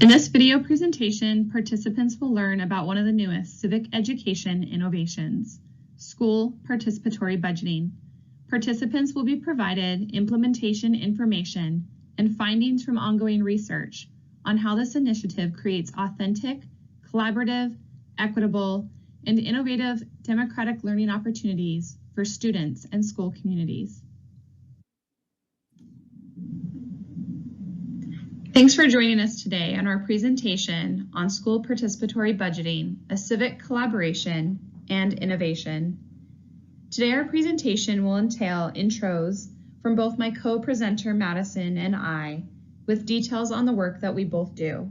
In this video presentation, participants will learn about one of the newest civic education innovations, school participatory budgeting. Participants will be provided implementation information and findings from ongoing research on how this initiative creates authentic, collaborative, equitable, and innovative democratic learning opportunities for students and school communities. Thanks for joining us today on our presentation on school participatory budgeting, a civic collaboration and innovation. Today our presentation will entail intros from both my co-presenter Madison and I, with details on the work that we both do.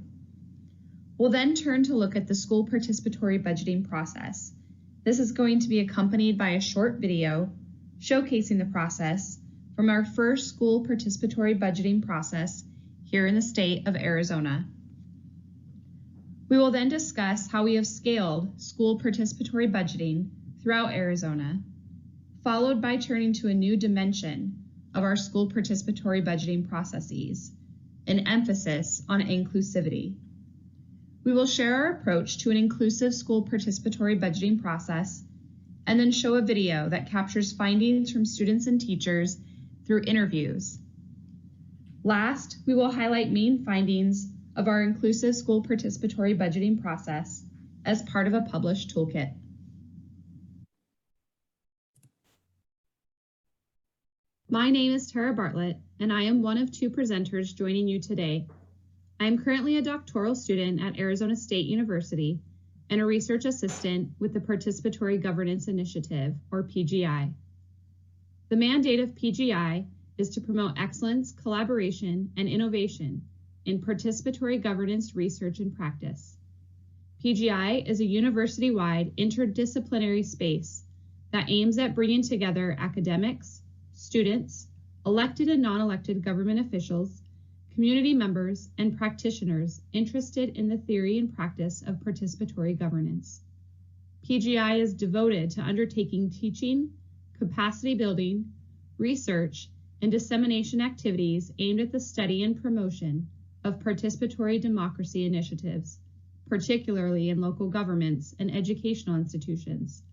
We'll then turn to look at the school participatory budgeting process. This is going to be accompanied by a short video showcasing the process from our first school participatory budgeting process here in the state of Arizona. We will then discuss how we have scaled school participatory budgeting throughout Arizona, followed by turning to a new dimension of our school participatory budgeting processes, an emphasis on inclusivity. We will share our approach to an inclusive school participatory budgeting process, and then show a video that captures findings from students and teachers through interviews. Last, we will highlight main findings of our inclusive school participatory budgeting process as part of a published toolkit. My name is Tara Bartlett, and I am one of two presenters joining you today. I am currently a doctoral student at Arizona State University and a research assistant with the Participatory Governance Initiative, or PGI. The mandate of PGI is to promote excellence, collaboration, and innovation in participatory governance research and practice. PGI is a university-wide interdisciplinary space that aims at bringing together academics, students, elected and non-elected government officials, community members, and practitioners interested in the theory and practice of participatory governance. PGI is devoted to undertaking teaching, capacity building, research, and dissemination activities aimed at the study and promotion of participatory democracy initiatives, particularly in local governments and educational institutions.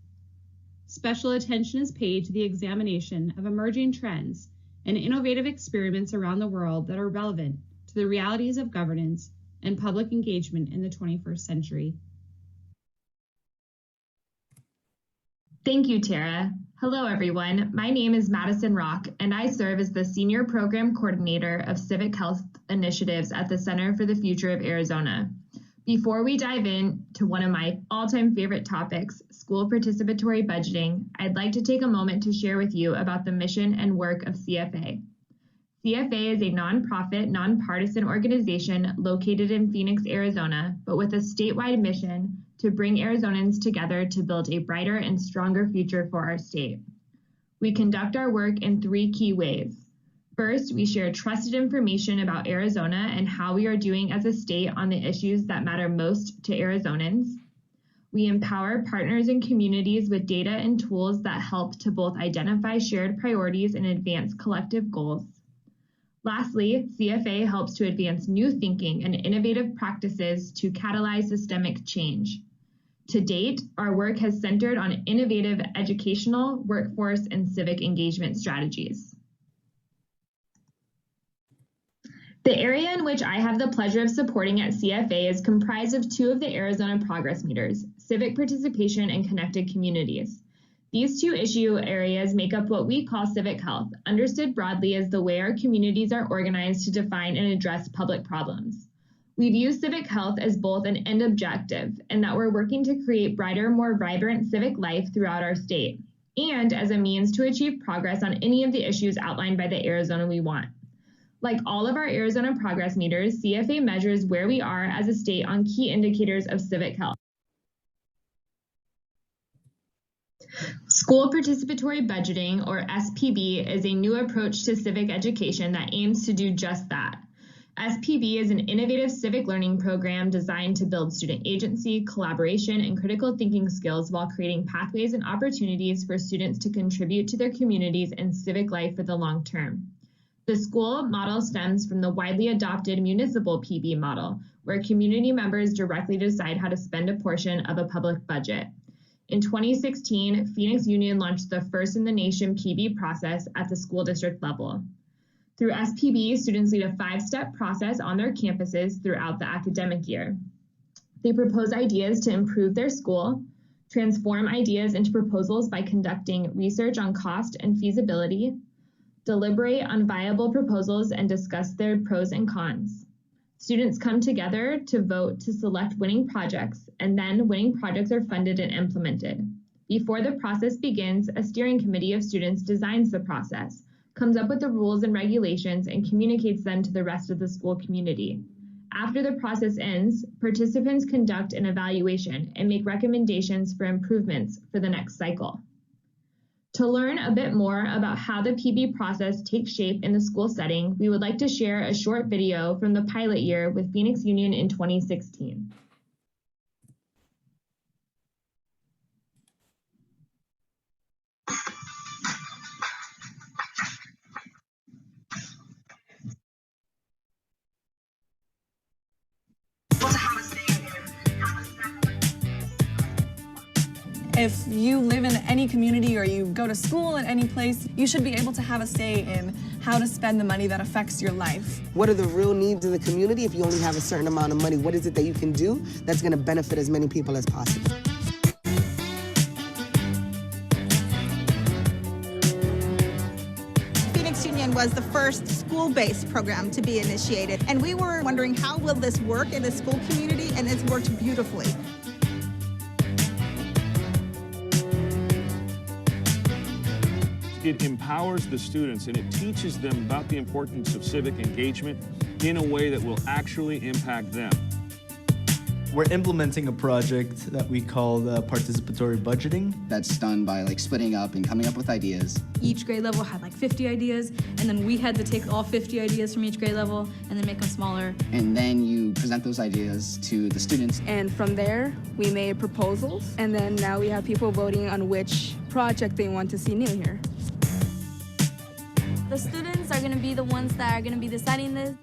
Special attention is paid to the examination of emerging trends and innovative experiments around the world that are relevant to the realities of governance and public engagement in the 21st century. Thank you, Tara. Hello, everyone. My name is Madison Rock, and I serve as the Senior Program Coordinator of Civic Health Initiatives at the Center for the Future of Arizona. Before we dive into one of my all-time favorite topics, school participatory budgeting, I'd like to take a moment to share with you about the mission and work of CFA. CFA is a nonprofit, nonpartisan organization located in Phoenix, Arizona, but with a statewide mission to bring Arizonans together to build a brighter and stronger future for our state. We conduct our work in three key ways. First, we share trusted information about Arizona and how we are doing as a state on the issues that matter most to Arizonans. We empower partners and communities with data and tools that help to both identify shared priorities and advance collective goals. Lastly, CFA helps to advance new thinking and innovative practices to catalyze systemic change. To date, our work has centered on innovative educational, workforce, and civic engagement strategies. The area in which I have the pleasure of supporting at CFA is comprised of two of the Arizona Progress Meters, civic participation and connected communities. These two issue areas make up what we call civic health, understood broadly as the way our communities are organized to define and address public problems. We view civic health as both an end objective, and that we're working to create brighter, more vibrant civic life throughout our state, and as a means to achieve progress on any of the issues outlined by the Arizona We Want. Like all of our Arizona Progress Meters, CFA measures where we are as a state on key indicators of civic health. School Participatory Budgeting, or SPB, is a new approach to civic education that aims to do just that. SPB is an innovative civic learning program designed to build student agency, collaboration, and critical thinking skills while creating pathways and opportunities for students to contribute to their communities and civic life for the long term. The school model stems from the widely adopted municipal PB model, where community members directly decide how to spend a portion of a public budget. In 2016, Phoenix Union launched the first in the nation PB process at the school district level. Through SPB, students lead a 5-step process on their campuses throughout the academic year. They propose ideas to improve their school, transform ideas into proposals by conducting research on cost and feasibility, deliberate on viable proposals and discuss their pros and cons. Students come together to vote to select winning projects, and then winning projects are funded and implemented. Before the process begins, a steering committee of students designs the process, comes up with the rules and regulations, and communicates them to the rest of the school community. After the process ends, participants conduct an evaluation and make recommendations for improvements for the next cycle. To learn a bit more about how the PB process takes shape in the school setting, we would like to share a short video from the pilot year with Phoenix Union in 2016. If you live in any community or you go to school in any place, you should be able to have a say in how to spend the money that affects your life. What are the real needs of the community if you only have a certain amount of money? What is it that you can do that's going to benefit as many people as possible? Phoenix Union was the first school-based program to be initiated, and we were wondering how will this work in the school community, and it's worked beautifully. It empowers the students and it teaches them about the importance of civic engagement in a way that will actually impact them. We're implementing a project that we call Participatory Budgeting. That's done by splitting up and coming up with ideas. Each grade level had 50 ideas, and then we had to take all 50 ideas from each grade level and then make them smaller. And then you present those ideas to the students. And from there, we made proposals, and then now we have people voting on which project they want to see new here. The students are going to be the ones that are going to be deciding this.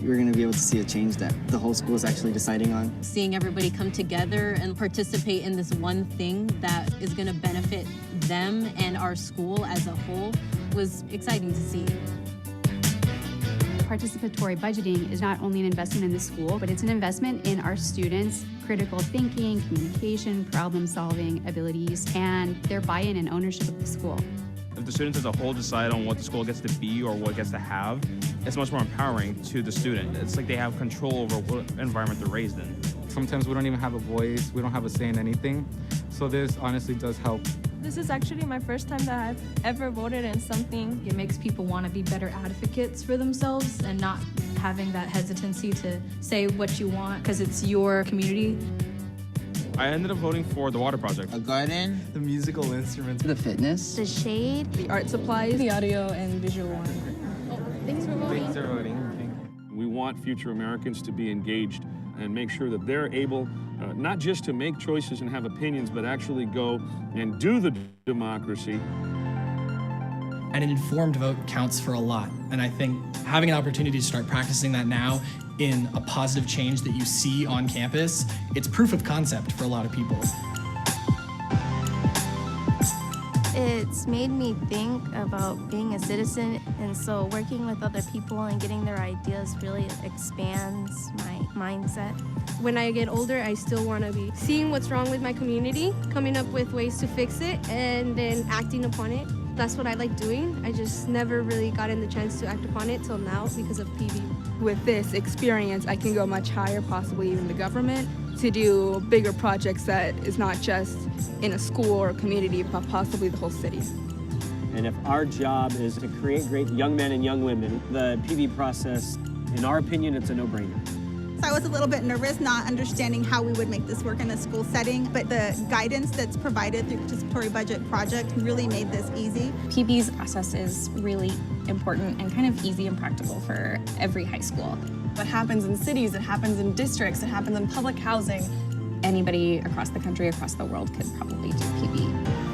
We're going to be able to see a change that the whole school is actually deciding on. Seeing everybody come together and participate in this one thing that is going to benefit them and our school as a whole was exciting to see. Participatory budgeting is not only an investment in the school, but it's an investment in our students' critical thinking, communication, problem-solving abilities, and their buy-in and ownership of the school. If the students as a whole decide on what the school gets to be or what it gets to have, it's much more empowering to the student. It's like they have control over what environment they're raised in. Sometimes we don't even have a voice, we don't have a say in anything, so this honestly does help. This is actually my first time that I've ever voted in something. It makes people want to be better advocates for themselves and not having that hesitancy to say what you want because it's your community. I ended up voting for the water project. A garden. The musical instruments. The fitness. The shade. The art supplies. The audio and visual one. Thanks for voting. Thanks for voting. We want future Americans to be engaged and make sure that they're able not just to make choices and have opinions, but actually go and do the democracy. And an informed vote counts for a lot. And I think having an opportunity to start practicing that now in a positive change that you see on campus, it's proof of concept for a lot of people. It's made me think about being a citizen, and so working with other people and getting their ideas really expands my mindset. When I get older, I still want to be seeing what's wrong with my community, coming up with ways to fix it, and then acting upon it. That's what I like doing. I just never really gotten the chance to act upon it till now because of PB. With this experience, I can go much higher, possibly even the government, to do bigger projects that is not just in a school or a community, but possibly the whole city. And if our job is to create great young men and young women, the PB process, in our opinion, it's a no-brainer. So I was a little bit nervous, not understanding how we would make this work in a school setting, but the guidance that's provided through Participatory Budget Project really made this easy. PB's process is really important and kind of easy and practical for every high school. What happens in cities, it happens in districts, it happens in public housing. Anybody across the country, across the world could probably do PB.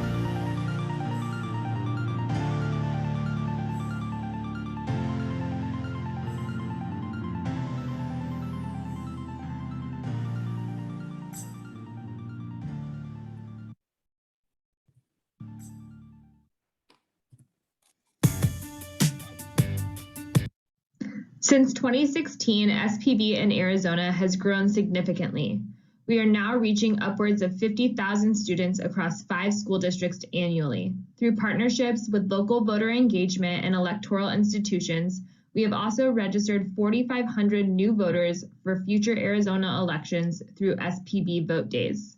Since 2016, SPB in Arizona has grown significantly. We are now reaching upwards of 50,000 students across 5 school districts annually. Through partnerships with local voter engagement and electoral institutions, we have also registered 4,500 new voters for future Arizona elections through SPB Vote Days.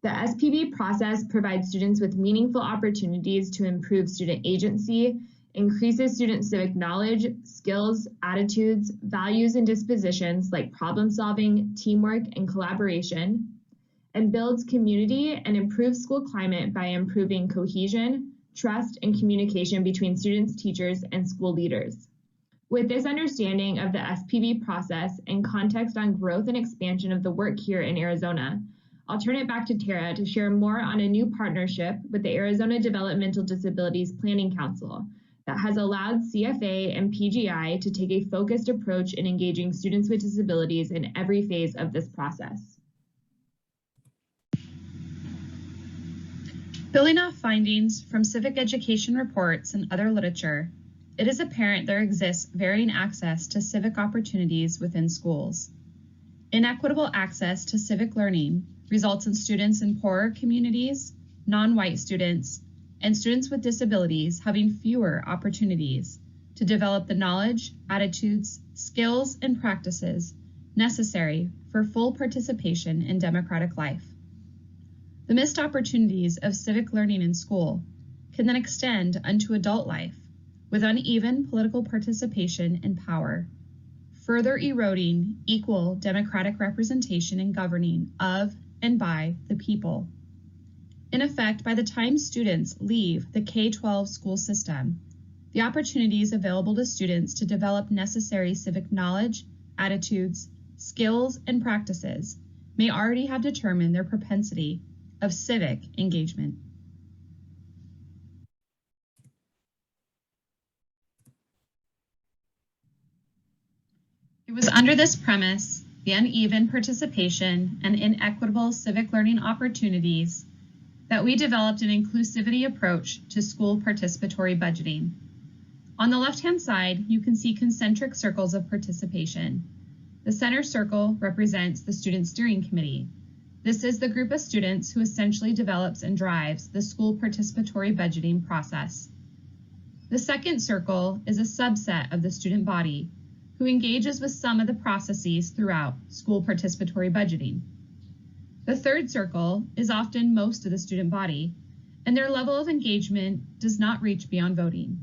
The SPB process provides students with meaningful opportunities to improve student agency, increases student civic knowledge, skills, attitudes, values, and dispositions like problem solving, teamwork, and collaboration, and builds community and improves school climate by improving cohesion, trust, and communication between students, teachers, and school leaders. With this understanding of the SPB process and context on growth and expansion of the work here in Arizona, I'll turn it back to Tara to share more on a new partnership with the Arizona Developmental Disabilities Planning Council that has allowed CFA and PGI to take a focused approach in engaging students with disabilities in every phase of this process. Building off findings from civic education reports and other literature, it is apparent there exists varying access to civic opportunities within schools. Inequitable access to civic learning results in students in poorer communities, non-white students, and students with disabilities having fewer opportunities to develop the knowledge, attitudes, skills, and practices necessary for full participation in democratic life. The missed opportunities of civic learning in school can then extend unto adult life with uneven political participation and power, further eroding equal democratic representation and governing of and by the people. In effect, by the time students leave the K-12 school system, the opportunities available to students to develop necessary civic knowledge, attitudes, skills, and practices may already have determined their propensity of civic engagement. It was under this premise, the uneven participation and inequitable civic learning opportunities, that we developed an inclusivity approach to school participatory budgeting. On the left-hand side, you can see concentric circles of participation. The center circle represents the Student Steering Committee. This is the group of students who essentially develops and drives the school participatory budgeting process. The second circle is a subset of the student body, who engages with some of the processes throughout school participatory budgeting. The third circle is often most of the student body, and their level of engagement does not reach beyond voting.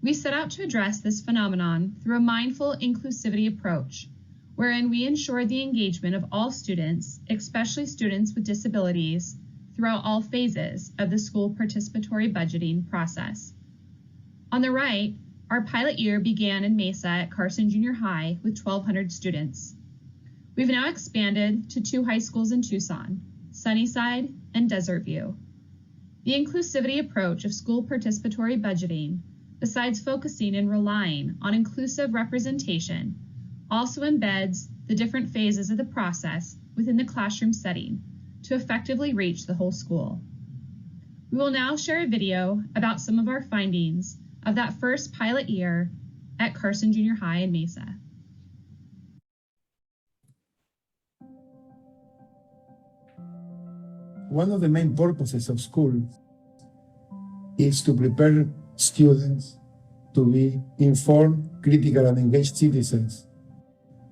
We set out to address this phenomenon through a mindful inclusivity approach, wherein we ensure the engagement of all students, especially students with disabilities, throughout all phases of the school participatory budgeting process. On the right, our pilot year began in Mesa at Carson Junior High with 1,200 students. We've now expanded to 2 high schools in Tucson, Sunnyside and Desert View. The inclusivity approach of school participatory budgeting, besides focusing and relying on inclusive representation, also embeds the different phases of the process within the classroom setting to effectively reach the whole school. We will now share a video about some of our findings of that first pilot year at Carson Junior High in Mesa. One of the main purposes of school is to prepare students to be informed, critical, and engaged citizens.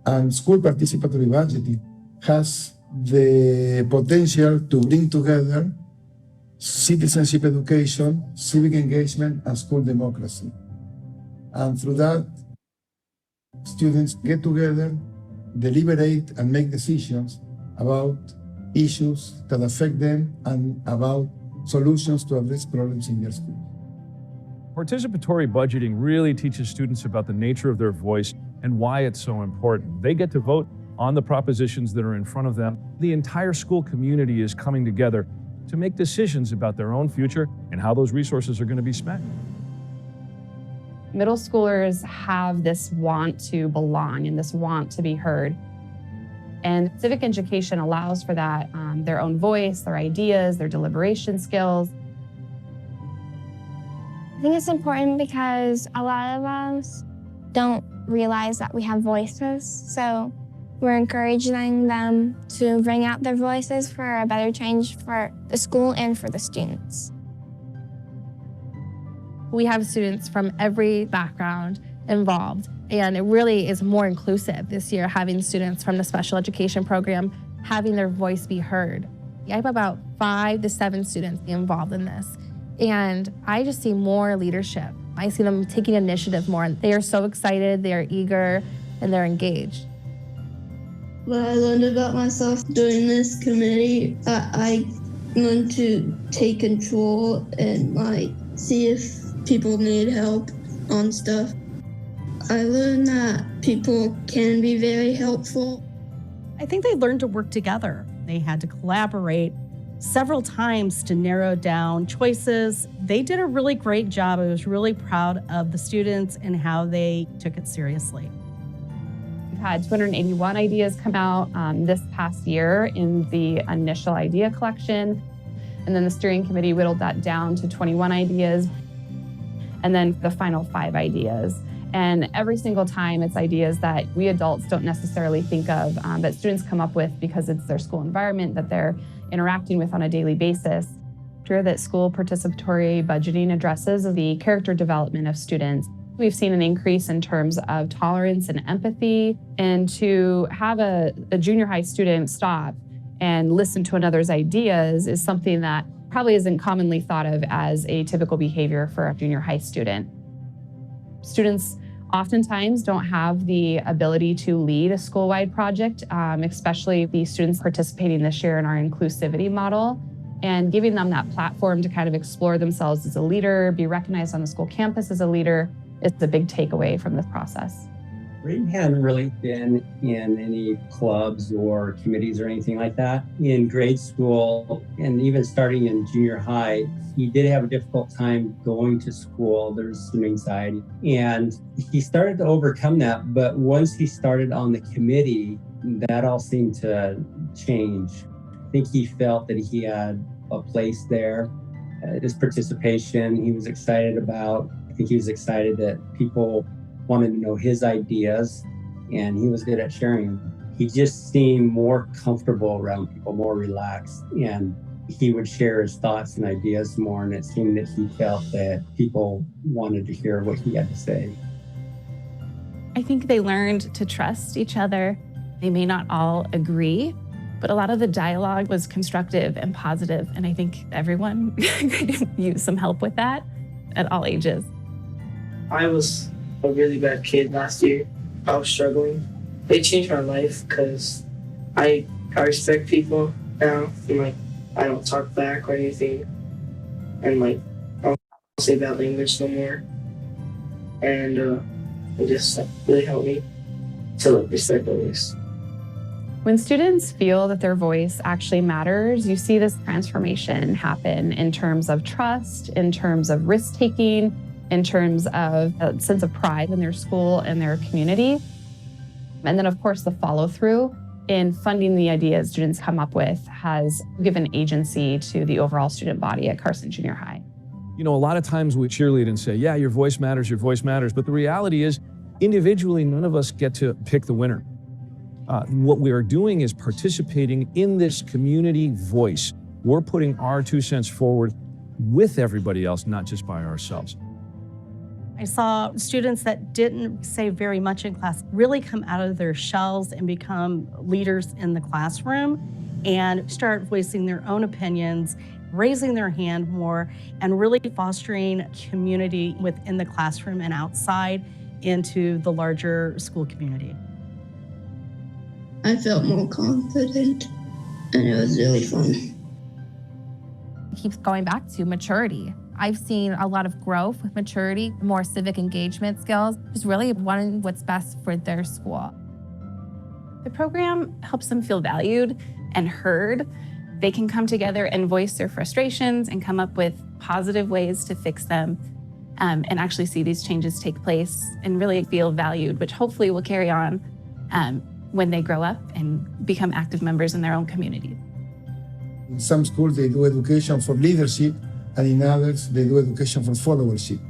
And school participatory budgeting has the potential to bring together citizenship education, civic engagement, and school democracy. And through that, students get together, deliberate, and make decisions about issues that affect them and about solutions to address problems in their school. Participatory budgeting really teaches students about the nature of their voice and why it's so important. They get to vote on the propositions that are in front of them. The entire school community is coming together to make decisions about their own future and how those resources are going to be spent. Middle schoolers have this want to belong and this want to be heard. And civic education allows for that, their own voice, their ideas, their deliberation skills. I think it's important because a lot of us don't realize that we have voices. So we're encouraging them to bring out their voices for a better change for the school and for the students. We have students from every background involved, and it really is more inclusive this year, having students from the special education program having their voice be heard. I have about 5 to 7 students involved in this, and I just see more leadership. I see them taking initiative more. They are so excited, they are eager, and they're engaged. What I learned about myself during this committee, I learned to take control and see if people need help on stuff. I learned that people can be very helpful. I think they learned to work together. They had to collaborate several times to narrow down choices. They did a really great job. I was really proud of the students and how they took it seriously. We've had 281 ideas come out this past year in the initial idea collection, and then the steering committee whittled that down to 21 ideas, and then the final 5 ideas. And every single time it's ideas that we adults don't necessarily think of, that students come up with because it's their school environment that they're interacting with on a daily basis. Sure that school participatory budgeting addresses the character development of students. We've seen an increase in terms of tolerance and empathy, and to have a junior high student stop and listen to another's ideas is something that probably isn't commonly thought of as a typical behavior for a junior high student. Students oftentimes don't have the ability to lead a school-wide project, especially the students participating this year in our inclusivity model, and giving them that platform to kind of explore themselves as a leader, be recognized on the school campus as a leader, is a big takeaway from this process. Braden hadn't really been in any clubs or committees or anything like that. In grade school, and even starting in junior high, he did have a difficult time going to school. There was some anxiety, and he started to overcome that. But once he started on the committee, that all seemed to change. I think he felt that he had a place there. His participation, he was excited about. I think he was excited that people wanted to know his ideas, and he was good at sharing them. He just seemed more comfortable around people, more relaxed, and he would share his thoughts and ideas more, and it seemed that he felt that people wanted to hear what he had to say. I think they learned to trust each other. They may not all agree, but a lot of the dialogue was constructive and positive, and I think everyone could use some help with that at all ages. I was a really bad kid last year. I was struggling. They changed my life because I respect people now, and I don't talk back or anything, and I don't say bad language no more, and it just really helped me to respect others. When students feel that their voice actually matters, you see this transformation happen in terms of trust, in terms of risk-taking, in terms of a sense of pride in their school and their community. And then, of course, the follow-through in funding the ideas students come up with has given agency to the overall student body at Carson Junior High. You know, a lot of times we cheerlead and say, yeah, your voice matters, but the reality is, individually, none of us get to pick the winner. What we are doing is participating in this community voice. We're putting our 2 cents forward with everybody else, not just by ourselves. I saw students that didn't say very much in class really come out of their shells and become leaders in the classroom and start voicing their own opinions, raising their hand more, and really fostering community within the classroom and outside into the larger school community. I felt more confident, and it was really fun. It keeps going back to maturity. I've seen a lot of growth with maturity, more civic engagement skills, just really wanting what's best for their school. The program helps them feel valued and heard. They can come together and voice their frustrations and come up with positive ways to fix them, and actually see these changes take place and really feel valued, which hopefully will carry on when they grow up and become active members in their own community. In some schools, they do education for leadership, and in others, they do education for followership.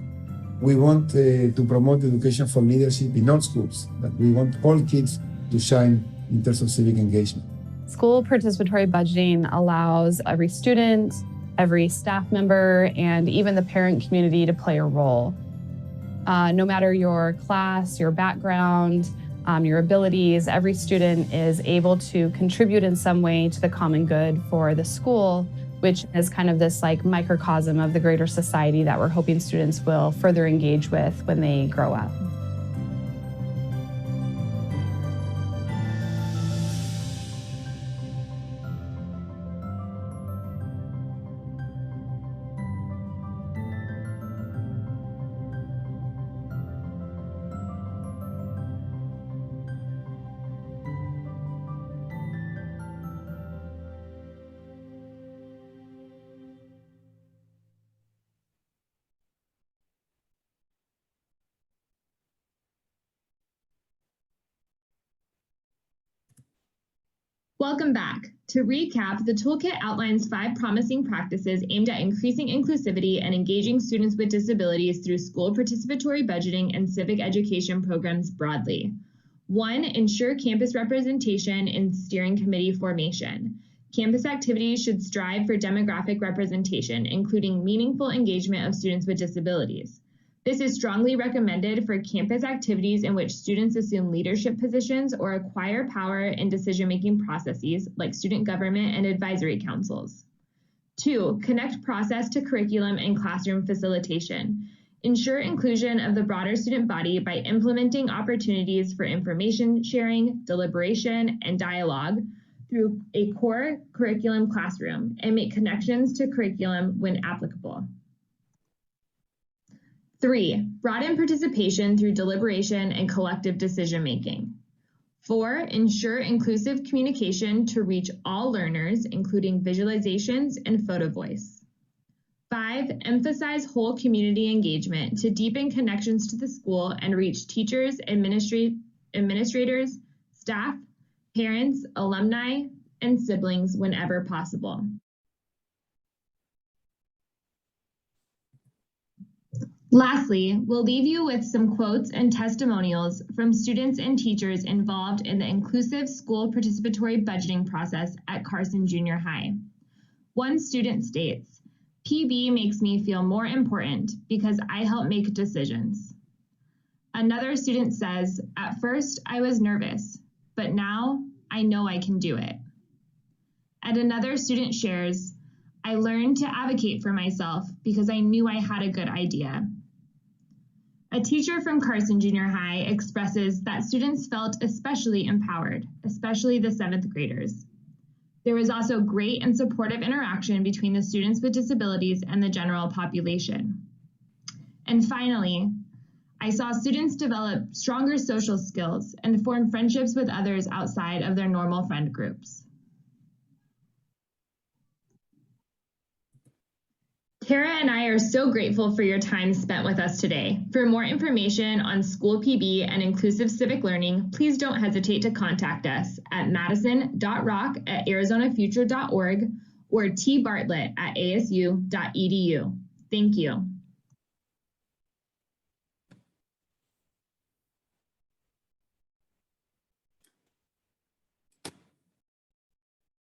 We want to promote education for leadership in all schools, that we want all kids to shine in terms of civic engagement. School participatory budgeting allows every student, every staff member, and even the parent community to play a role. No matter your class, your background, your abilities, every student is able to contribute in some way to the common good for the school, which is kind of this like microcosm of the greater society that we're hoping students will further engage with when they grow up. Welcome back. To recap, the toolkit outlines 5 promising practices aimed at increasing inclusivity and engaging students with disabilities through school participatory budgeting and civic education programs broadly. 1, ensure campus representation in steering committee formation. Campus activities should strive for demographic representation, including meaningful engagement of students with disabilities. This is strongly recommended for campus activities in which students assume leadership positions or acquire power in decision-making processes like student government and advisory councils. 2, connect process to curriculum and classroom facilitation. Ensure inclusion of the broader student body by implementing opportunities for information sharing, deliberation, and dialogue through a core curriculum classroom, and make connections to curriculum when applicable. 3, broaden participation through deliberation and collective decision-making. 4, ensure inclusive communication to reach all learners, including visualizations and photo voice. 5, emphasize whole community engagement to deepen connections to the school and reach teachers, administrators, staff, parents, alumni, and siblings whenever possible. Lastly, we'll leave you with some quotes and testimonials from students and teachers involved in the inclusive school participatory budgeting process at Carson Junior High. One student states, "PB makes me feel more important because I help make decisions." Another student says, "At first I was nervous, but now I know I can do it." And another student shares, "I learned to advocate for myself because I knew I had a good idea." A teacher from Carson Junior High expresses that students felt especially empowered, especially the 7th graders. There was also great and supportive interaction between the students with disabilities and the general population. And finally, I saw students develop stronger social skills and form friendships with others outside of their normal friend groups. Tara and I are so grateful for your time spent with us today. For more information on school PB and inclusive civic learning, please don't hesitate to contact us at madison.rock@arizonafuture.org or tbartlett@asu.edu. Thank you.